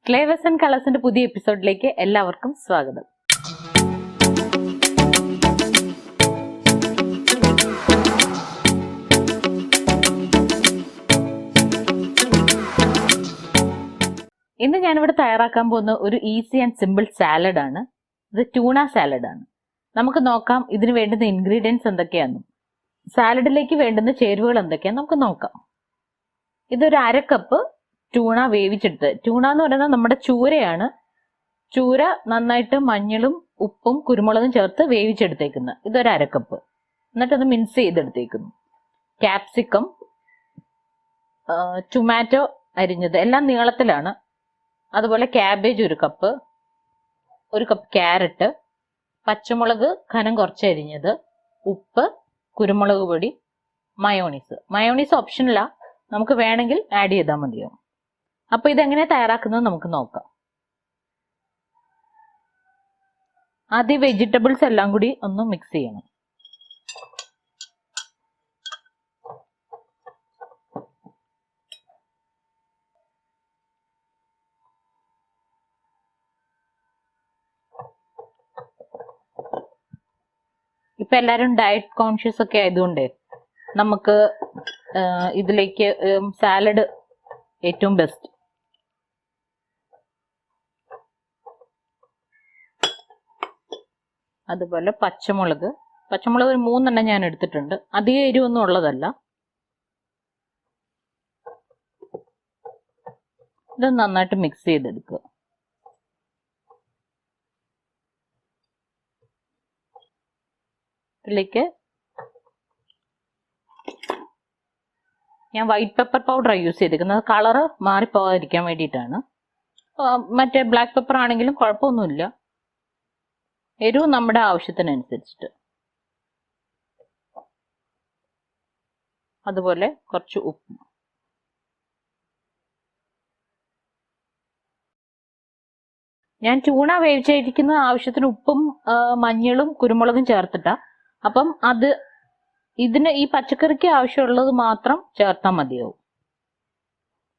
Flavours and കളേഴ്സിന്റെ പുതിയ എപ്പിസോഡിലേക്ക് എല്ലാവർക്കും സ്വാഗതം. ഇന്ന് ഞാനിവിടെ തയ്യാറാക്കാൻ പോകുന്ന ഒരു ഈസി ആൻഡ് സിമ്പിൾ സാലഡ് ആണ്. ഇത് ട്യൂണ സാലഡ് ആണ്. നമുക്ക് നോക്കാം ഇതിന് വേണ്ടുന്ന ഇൻഗ്രീഡിയൻസ് എന്തൊക്കെയാണെന്നും സാലഡിലേക്ക് വേണ്ടുന്ന ചേരുവകൾ എന്തൊക്കെയാണെന്ന് നമുക്ക് നോക്കാം. ഇതൊരു 1/2 കപ്പ് ട്യൂണ വേവിച്ചെടുത്ത്. ട്യൂണ എന്ന് പറയുന്നത് നമ്മുടെ ചൂരയാണ്. ചൂര നന്നായിട്ട് മഞ്ഞളും ഉപ്പും കുരുമുളകും ചേർത്ത് വേവിച്ചെടുത്തേക്കുന്നത്. ഇതൊരു 1/2 കപ്പ്. എന്നിട്ടത് മിക്സ് ചെയ്തെടുത്തേക്കുന്നു. ക്യാപ്സിക്കം, ടൊമാറ്റോ അരിഞ്ഞത് എല്ലാം നീളത്തിലാണ്. അതുപോലെ ക്യാബേജ് 1 കപ്പ്, 1 കപ്പ് ക്യാരറ്റ്, പച്ചമുളക് കനം കുറച്ച് അരിഞ്ഞത്, ഉപ്പ്, കുരുമുളക് പൊടി, മയോണീസ് ഓപ്ഷനിലാ, നമുക്ക് വേണമെങ്കിൽ ആഡ് ചെയ്താൽ മതിയാവും. അപ്പൊ ഇതെങ്ങനെ തയ്യാറാക്കുന്നത് നമുക്ക് നോക്കാം. ആദ്യം വെജിറ്റബിൾസ് എല്ലാം കൂടി ഒന്ന് മിക്സ് ചെയ്യണം. ഇപ്പൊ എല്ലാരും ഡയറ്റ് കോൺഷ്യസ് ഒക്കെ ആയതുകൊണ്ട് നമുക്ക് ഇതിലേക്ക് സാലഡ് ഏറ്റവും ബെസ്റ്റ്. അതുപോലെ പച്ചമുളക് ഒരു 3 എണ്ണം ഞാൻ എടുത്തിട്ടുണ്ട്. അധികം എരിവൊന്നും ഉള്ളതല്ല. ഇത് നന്നായിട്ട് മിക്സ് ചെയ്തെടുക്കുക. ഇതിലേക്ക് ഞാൻ വൈറ്റ് പെപ്പർ പൗഡർ യൂസ് ചെയ്തിരിക്കുന്നത്. കളറ് മാറിപ്പോകാതിരിക്കാൻ വേണ്ടിയിട്ടാണ്. മറ്റേ ബ്ലാക്ക് പെപ്പർ ആണെങ്കിലും കുഴപ്പമൊന്നുമില്ല. എരിവ് നമ്മുടെ ആവശ്യത്തിനനുസരിച്ചിട്ട്. അതുപോലെ കുറച്ച് ഉപ്പ്. ഞാൻ ട്യൂണ വേവിച്ചിരിക്കുന്ന ആവശ്യത്തിന് ഉപ്പും മഞ്ഞളും കുരുമുളകും ചേർത്തിട്ടാ. അപ്പം ഇതിന് ഈ പച്ചക്കറിക്ക് ആവശ്യമുള്ളത് മാത്രം ചേർത്താൽ മതിയാവും.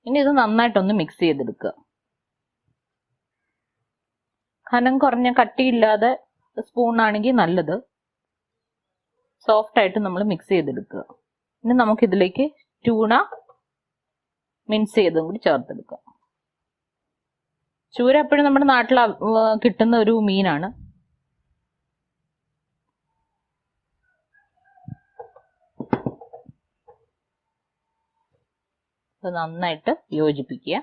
ഇനി ഇത് നന്നായിട്ടൊന്ന് മിക്സ് ചെയ്തെടുക്കുക. കനം കുറഞ്ഞ കട്ടിയില്ലാതെ സ്പൂണാണെങ്കിൽ നല്ലത്. സോഫ്റ്റ് ആയിട്ട് നമ്മൾ മിക്സ് ചെയ്തെടുക്കുക. ഇനി നമുക്കിതിലേക്ക് ട്യൂണ മിക്സ് ചെയ്തും കൂടി ചേർത്തെടുക്കുക. ചൂര എപ്പോഴും നമ്മുടെ നാട്ടിൽ കിട്ടുന്ന ഒരു മീനാണ്. അത് നന്നായിട്ട് യോജിപ്പിക്കുക.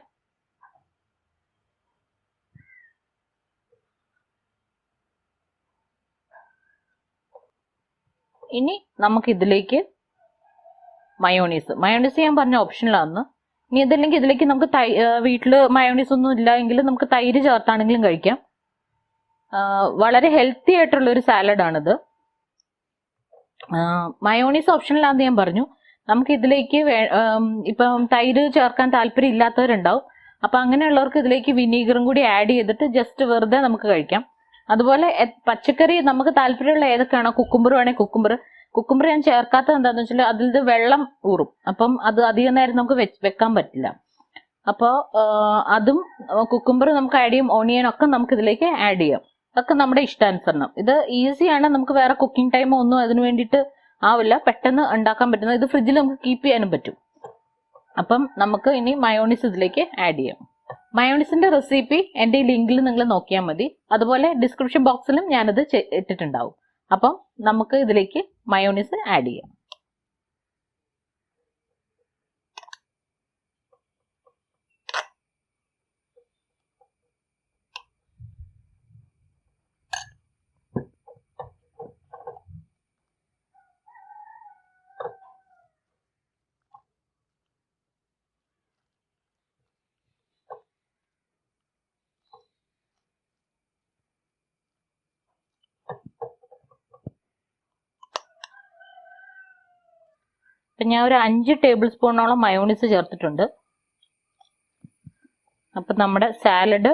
ഇനി നമുക്ക് ഇതിലേക്ക് മയോണീസ് ഞാൻ പറഞ്ഞ ഓപ്ഷനിലാന്ന്. ഇനി ഇതല്ലെങ്കിൽ ഇതിലേക്ക് നമുക്ക് വീട്ടില് മയോണീസ് ഒന്നും ഇല്ല എങ്കിൽ നമുക്ക് തൈര് ചേർത്താണെങ്കിലും കഴിക്കാം. വളരെ ഹെൽത്തി ആയിട്ടുള്ള ഒരു സാലഡാണിത്. മയോണീസ് ഓപ്ഷനിലാന്ന് ഞാൻ പറഞ്ഞു. നമുക്ക് ഇതിലേക്ക് ഇപ്പം തൈര് ചേർക്കാൻ താല്പര്യം ഇല്ലാത്തവരുണ്ടാവും. അപ്പൊ അങ്ങനെയുള്ളവർക്ക് ഇതിലേക്ക് വിനീഗറും കൂടി ആഡ് ചെയ്തിട്ട് ജസ്റ്റ് വെറുതെ നമുക്ക് കഴിക്കാം. അതുപോലെ പച്ചക്കറി നമുക്ക് താല്പര്യമുള്ള ഏതൊക്കെയാണോ, കുക്കുംബർ വേണമെങ്കിൽ കുക്കുംബർ ഞാൻ ചേർക്കാത്തത് എന്താണെന്ന് വെച്ചാൽ അതിൽ വെള്ളം ഊറും. അപ്പം അത് അധികം നേരം നമുക്ക് വെക്കാൻ പറ്റില്ല. അപ്പോൾ അതും കുക്കുംബർ നമുക്ക് ആഡ് ചെയ്യും. ഓണിയൻ ഒക്കെ നമുക്ക് ഇതിലേക്ക് ആഡ് ചെയ്യാം. അതൊക്കെ നമ്മുടെ ഇഷ്ടാനുസരണം. ഇത് ഈസിയാണ്. നമുക്ക് വേറെ കുക്കിംഗ് ടൈമോ ഒന്നും അതിന് വേണ്ടിയിട്ട് ആവില്ല. പെട്ടെന്ന് ഉണ്ടാക്കാൻ പറ്റുന്നത്. ഇത് ഫ്രിഡ്ജിൽ നമുക്ക് കീപ്പ് ചെയ്യാനും പറ്റും. അപ്പം നമുക്ക് ഇനി മയോണീസ് ഇതിലേക്ക് ആഡ് ചെയ്യാം. മയോണീസിന്റെ റെസിപ്പി എൻ്റെ ഈ ലിങ്കിൽ നിങ്ങൾ നോക്കിയാൽ മതി. അതുപോലെ ഡിസ്ക്രിപ്ഷൻ ബോക്സിലും ഞാനത് ഇട്ടിട്ടുണ്ടാവും. അപ്പം നമുക്ക് ഇതിലേക്ക് മയോണീസ് ആഡ് ചെയ്യാം. ഞാൻ ഒരു 5 ടേബിൾ സ്പൂണോളം മയോണീസ് ചേർത്തിട്ടുണ്ട്. അപ്പൊ നമ്മുടെ സാലഡ്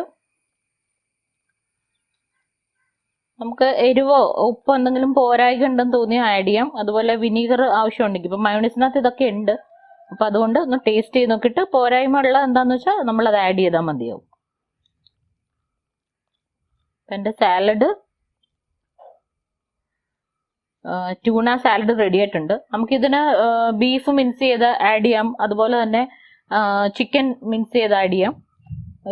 നമുക്ക് എരിവോ ഉപ്പോ എന്തെങ്കിലും പോരായ്ക ഉണ്ടെന്ന് തോന്നിയാൽ ആഡ് ചെയ്യാം. അതുപോലെ വിനീഗർ ആവശ്യമുണ്ടെങ്കിൽ, ഇപ്പൊ മയോണീസിനകത്ത് ഇതൊക്കെ ഉണ്ട്. അപ്പൊ അതുകൊണ്ട് ഒന്ന് ടേസ്റ്റ് ചെയ്ത് നോക്കിയിട്ട് പോരായ്മ ഉള്ള എന്താന്ന് വെച്ചാൽ നമ്മൾ അത് ആഡ് ചെയ്താൽ മതിയാവും. എൻ്റെ സാലഡ് ട്യൂണ സാലഡ് റെഡി ആയിട്ടുണ്ട്. നമുക്കിതിന് ബീഫ് മിൻസ് ചെയ്ത് ആഡ് ചെയ്യാം, അതുപോലെ തന്നെ ചിക്കൻ മിൻസ് ചെയ്ത് ആഡ് ചെയ്യാം.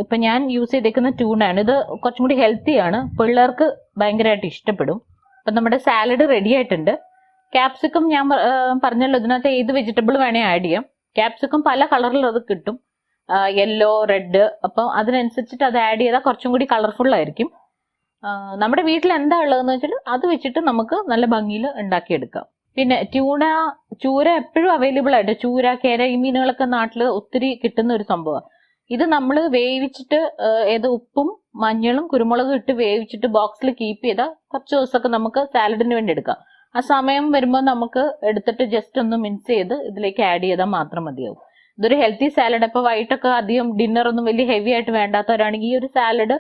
ഇപ്പം ഞാൻ യൂസ് ചെയ്തേക്കുന്ന ട്യൂണാണ്. ഇത് കുറച്ചും കൂടി ഹെൽത്തിയാണ്, പിള്ളേർക്ക് ഭയങ്കരമായിട്ട് ഇഷ്ടപ്പെടും. അപ്പം നമ്മുടെ സാലഡ് റെഡി ആയിട്ടുണ്ട്. ക്യാപ്സിക്കം ഞാൻ പറഞ്ഞല്ലോ, ഇതിനകത്ത് ഏത് വെജിറ്റബിൾ വേണേൽ ആഡ് ചെയ്യാം. ക്യാപ്സിക്കം പല കളറിൽ അത് കിട്ടും, യെല്ലോ, റെഡ്. അപ്പം അതിനനുസരിച്ചിട്ട് അത് ആഡ് ചെയ്താൽ കുറച്ചും കൂടി കളർഫുൾ ആയിരിക്കും. നമ്മുടെ വീട്ടിൽ എന്താ ഉള്ളതെന്ന് വെച്ചാൽ അത് വെച്ചിട്ട് നമുക്ക് നല്ല ഭംഗിയിൽ ഉണ്ടാക്കിയെടുക്കാം. പിന്നെ ചൂര എപ്പോഴും അവൈലബിൾ ആയിട്ട്, ചൂര, കേര, ഈ മീനുകളൊക്കെ നാട്ടിൽ ഒത്തിരി കിട്ടുന്ന ഒരു സംഭവമാണ്. ഇത് നമ്മൾ വേവിച്ചിട്ട് ഉപ്പും മഞ്ഞളും കുരുമുളകും ഇട്ട് വേവിച്ചിട്ട് ബോക്സിൽ കീപ്പ് ചെയ്താൽ കുറച്ച് ദിവസമൊക്കെ നമുക്ക് സാലഡിന് വേണ്ടി എടുക്കാം. ആ സമയം വരുമ്പോൾ നമുക്ക് എടുത്തിട്ട് ജസ്റ്റ് ഒന്ന് മിക്സ് ചെയ്ത് ഇതിലേക്ക് ആഡ് ചെയ്താൽ മാത്രം മതിയാവും. ഇതൊരു ഹെൽത്തി സാലഡ്. അപ്പോൾ വൈകിട്ടൊക്കെ അധികം ഡിന്നർ ഒന്നും വലിയ ഹെവി ആയിട്ട് വേണ്ടാത്തവരാണെങ്കിൽ ഈ ഒരു സാലഡ്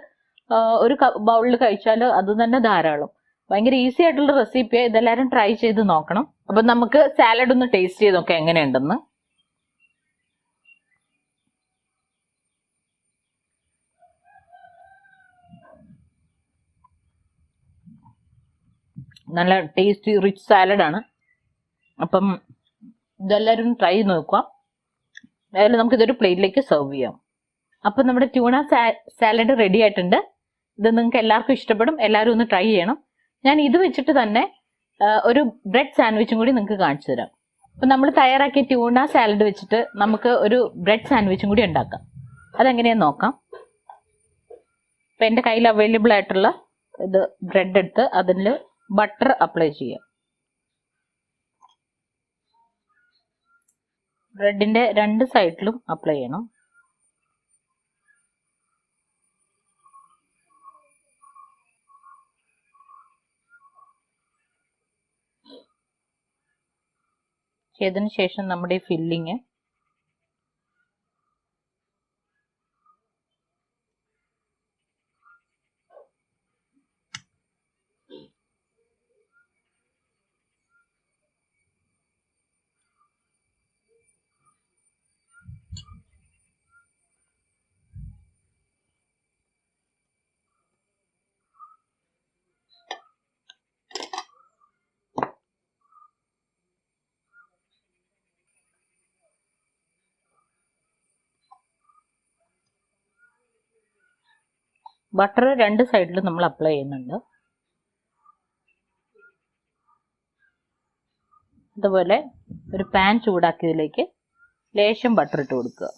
ഒരു ബൗളിൽ കഴിച്ചാൽ അത് തന്നെ ധാരാളം. ഭയങ്കര ഈസി ആയിട്ടുള്ള റെസിപ്പിയാണ്. ഇതെല്ലാവരും ട്രൈ ചെയ്ത് നോക്കണം. അപ്പം നമുക്ക് സാലഡ് ഒന്ന് ടേസ്റ്റ് ചെയ്ത് നോക്കാം എങ്ങനെയുണ്ടെന്ന്. നല്ല ടേസ്റ്റി റിച്ച് സാലഡാണ്. അപ്പം ഇതെല്ലാവരും ട്രൈ ചെയ്ത് നോക്കുക. അതായത് നമുക്കിതൊരു പ്ലേറ്റിലേക്ക് സെർവ് ചെയ്യാം. അപ്പം നമ്മുടെ ട്യൂണ സാലഡ് റെഡി ആയിട്ടുണ്ട്. ഇത് നിങ്ങൾക്ക് എല്ലാവർക്കും ഇഷ്ടപ്പെടും. എല്ലാവരും ഒന്ന് ട്രൈ ചെയ്യണം. ഞാൻ ഇത് വെച്ചിട്ട് തന്നെ ഒരു ബ്രെഡ് സാൻഡ്വിച്ചും കൂടി നിങ്ങൾക്ക് കാണിച്ചു തരാം. അപ്പം നമ്മൾ തയ്യാറാക്കിയ ട്യൂണ സാലഡ് വെച്ചിട്ട് നമുക്ക് ഒരു ബ്രെഡ് സാൻഡ്വിച്ചും കൂടി ഉണ്ടാക്കാം. അതെങ്ങനെയാന്ന് നോക്കാം. അപ്പം എൻ്റെ കയ്യിൽ അവൈലബിൾ ആയിട്ടുള്ള ഇത് ബ്രെഡ് എടുത്ത് അതിൽ ബട്ടർ അപ്ലൈ ചെയ്യാം. ബ്രെഡിൻ്റെ രണ്ട് സൈഡിലും അപ്ലൈ ചെയ്യണം. ചെയ്തതിന് ശേഷം നമ്മുടെ ഈ ഫില്ലിങ് ബട്ടർ രണ്ട് സൈഡിലും നമ്മൾ അപ്ലൈ ചെയ്യുന്നുണ്ട്. അതുപോലെ ഒരു പാൻ ചൂടാക്കിയതിലേക്ക് ലേശം ബട്ടർ ഇട്ട് കൊടുക്കുക.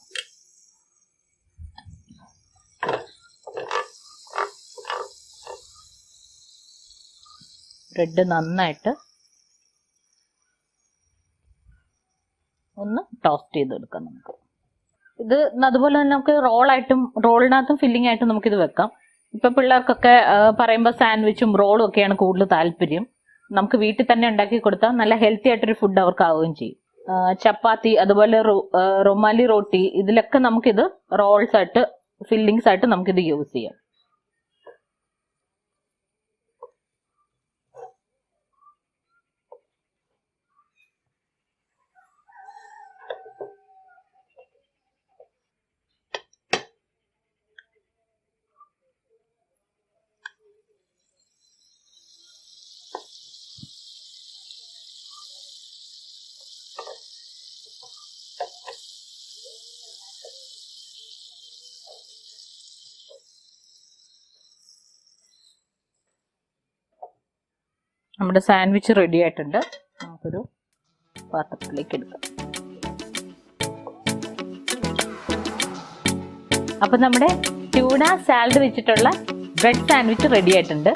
ബ്രെഡ് നന്നായിട്ട് ഒന്ന് ടോസ്റ്റ് ചെയ്തെടുക്കാം നമുക്ക്. ഇത് അതുപോലെ തന്നെ നമുക്ക് റോളിനകത്തും ഫില്ലിംഗ് ആയിട്ടും നമുക്കിത് വെക്കാം. ഇപ്പം പിള്ളേർക്കൊക്കെ പറയുമ്പോൾ സാൻഡ്വിച്ചും റോളും ഒക്കെയാണ് കൂടുതൽ താല്പര്യം. നമുക്ക് വീട്ടിൽ തന്നെ ഉണ്ടാക്കി കൊടുത്താൽ നല്ല ഹെൽത്തി ആയിട്ടൊരു ഫുഡ് അവർക്കാവുകയും ചെയ്യും. ചപ്പാത്തി, അതുപോലെ റൊമാലി റോട്ടി, ഇതിലൊക്കെ നമുക്കിത് റോൾസ് ആയിട്ട്, ഫില്ലിങ്സ് ആയിട്ട് നമുക്കിത് യൂസ് ചെയ്യാം. നമ്മുടെ സാൻഡ്വിച്ച് റെഡി ആയിട്ടുണ്ട്. നമുക്കൊരു പാത്രത്തിലേക്ക് എടുക്കാം. അപ്പം നമ്മുടെ ട്യൂണ സാലഡ് വെച്ചിട്ടുള്ള ബ്രെഡ് സാൻഡ്വിച്ച് റെഡി ആയിട്ടുണ്ട്.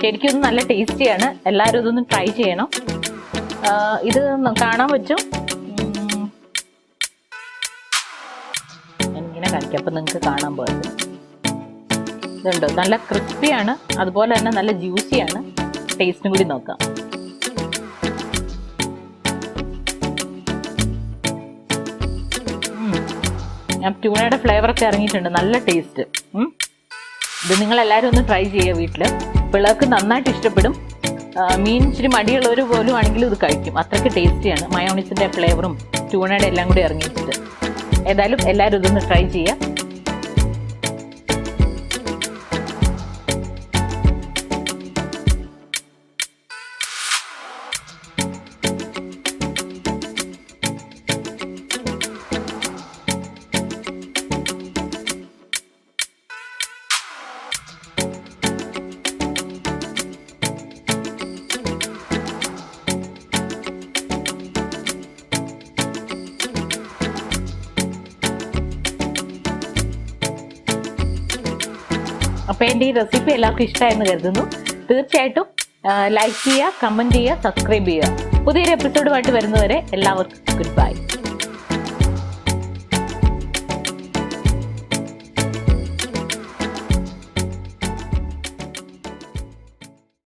ശരിക്കും നല്ല ടേസ്റ്റിയാണ്. എല്ലാവരും ഇതൊന്ന് ട്രൈ ചെയ്യണം. ഇത് കാണാൻ പറ്റും, ഞാനിങ്ങനെ കാണിക്കാം അപ്പം നിങ്ങൾക്ക് കാണാൻ പോയത്. ഇതുണ്ട്, നല്ല ക്രിസ്പിയാണ്, അതുപോലെ തന്നെ നല്ല ജ്യൂസിയാണ്. ടേസ്റ്റും കൂടി നോക്കാം. ഞാൻ ട്യൂണയുടെ ഫ്ലേവറൊക്കെ ഇറങ്ങിയിട്ടുണ്ട്, നല്ല ടേസ്റ്റ്. ഇത് നിങ്ങളെല്ലാവരും ഒന്ന് ട്രൈ ചെയ്യുക വീട്ടിൽ. പിള്ളേർക്ക് നന്നായിട്ട് ഇഷ്ടപ്പെടും. മീൻ ഇച്ചിരി മടിയുള്ളവർ പോലും ആണെങ്കിലും ഇത് കഴിക്കും, അത്രയ്ക്ക് ടേസ്റ്റിയാണ്. മയോണൈസിൻ്റെ ഫ്ലേവറും ട്യൂണയുടെ എല്ലാം കൂടി ഇറങ്ങിയിട്ടുണ്ട്. ഏതായാലും എല്ലാവരും ഇതൊന്ന് ട്രൈ ചെയ്യുക. അപ്പോൾ എൻ്റെ ഈ റെസിപ്പി എല്ലാവർക്കും ഇഷ്ടമായെന്ന് കരുതുന്നു. തീർച്ചയായിട്ടും ലൈക്ക് ചെയ്യുക, കമൻറ്റ് ചെയ്യുക, സബ്സ്ക്രൈബ് ചെയ്യുക. പുതിയൊരു എപ്പിസോഡുമായിട്ട് വരുന്നവരെ എല്ലാവർക്കും ഗുഡ് ബൈ.